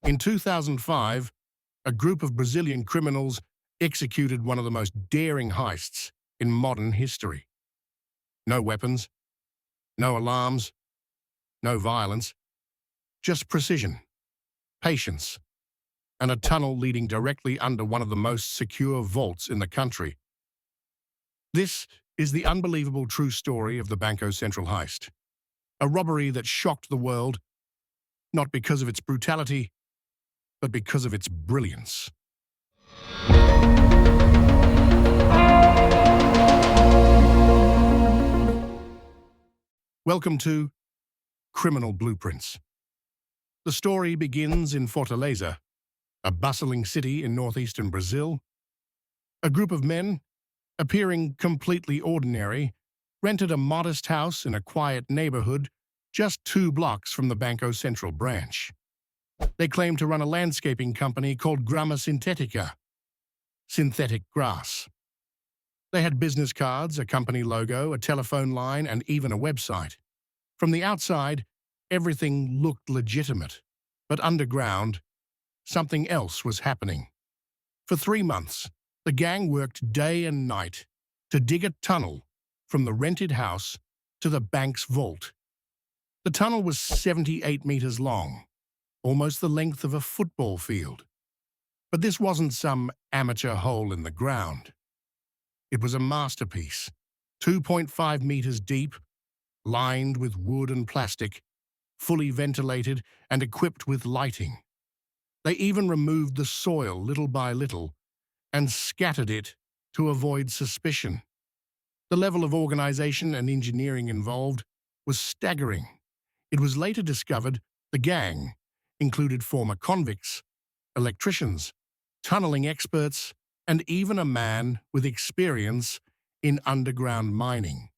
In 2005, a group of Brazilian criminals executed one of the most daring heists in modern history. No weapons, no alarms, no violence, just precision, patience, and a tunnel leading directly under one of the most secure vaults in the country. This is the unbelievable true story of the Banco Central heist, a robbery that shocked the world, not because of its brutality, but because of its brilliance. Welcome to Criminal Blueprints. The story begins in Fortaleza, a bustling city in northeastern Brazil. A group of men, appearing completely ordinary, rented a modest house in a quiet neighborhood just 2 blocks from the Banco Central branch. They claimed to run a landscaping company called Grama Sintética, synthetic grass. They had business cards, a company logo, a telephone line, and even a website. From the outside, everything looked legitimate, but underground, something else was happening. For 3 months, the gang worked day and night to dig a tunnel from the rented house to the bank's vault. The tunnel was 78 meters long, almost the length of a football field. But this wasn't some amateur hole in the ground. It was a masterpiece, 2.5 meters deep, lined with wood and plastic, fully ventilated and equipped with lighting. They even removed the soil little by little and scattered it to avoid suspicion. The level of organization and engineering involved was staggering. It was later discovered the gang included former convicts, electricians, tunneling experts, and even a man with experience in underground mining.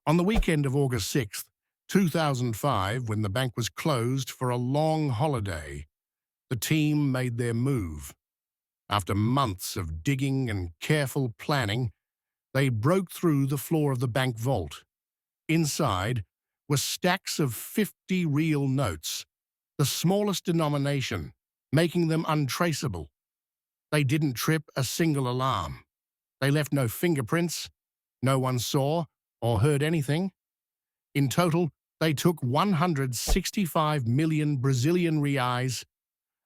On the weekend of August 6, 2005, when the bank was closed for a long holiday, the team made their move. After months of digging and careful planning, they broke through the floor of the bank vault. Inside were stacks of 50 real notes, the smallest denomination, making them untraceable. They didn't trip a single alarm. They left no fingerprints. No one saw or heard anything. In total, they took 165 million Brazilian reais,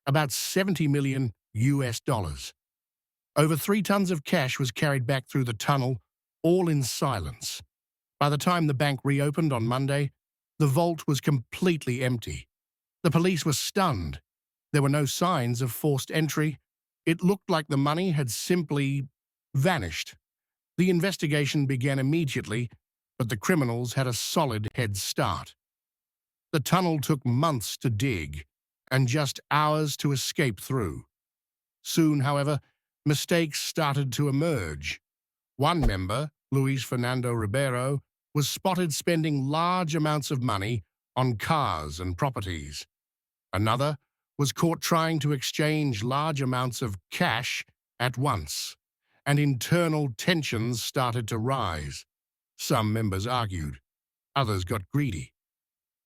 about 70 million US dollars. Over 3 tons of cash was carried back through the tunnel, all in silence. By the time the bank reopened on Monday, the vault was completely empty. The police were stunned. There were no signs of forced entry. It looked like the money had simply vanished. The investigation began immediately, but the criminals had a solid head start. The tunnel took months to dig and just hours to escape through. Soon, however, mistakes started to emerge. One member, Luis Fernando Ribeiro, was spotted spending large amounts of money on cars and properties. Another was caught trying to exchange large amounts of cash at once, and internal tensions started to rise. Some members argued, others got greedy.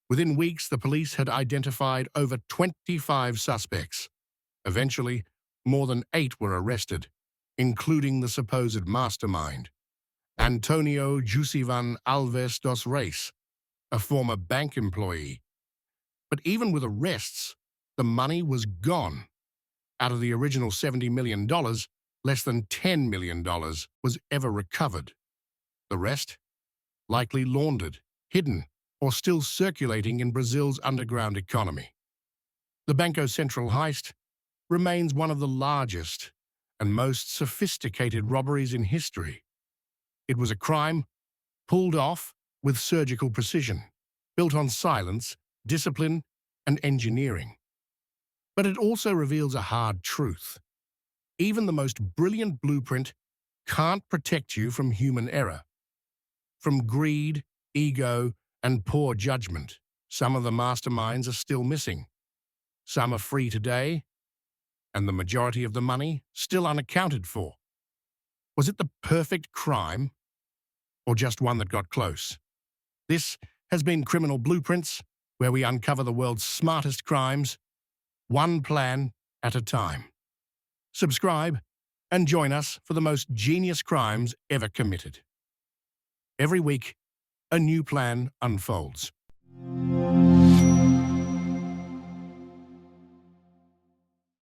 Within weeks, the police had identified over 25 suspects. Eventually, more than 8 were arrested, including the supposed mastermind, Antonio Jusivan Alves dos Reis, a former bank employee. But even with arrests, the money was gone. Out of the original $70 million, less than $10 million was ever recovered. The rest? Likely laundered, hidden, or still circulating in Brazil's underground economy. The Banco Central heist remains one of the largest and most sophisticated robberies in history. It was a crime pulled off with surgical precision, built on silence, discipline, and engineering. But it also reveals a hard truth. Even the most brilliant blueprint can't protect you from human error. From greed, ego, and poor judgment, some of the masterminds are still missing. Some are free today, and the majority of the money still unaccounted for. Was it the perfect crime, or just one that got close? This has been Criminal Blueprints, where we uncover the world's smartest crimes one plan at a time. Subscribe and join us for the most genius crimes ever committed. Every week, a new plan unfolds.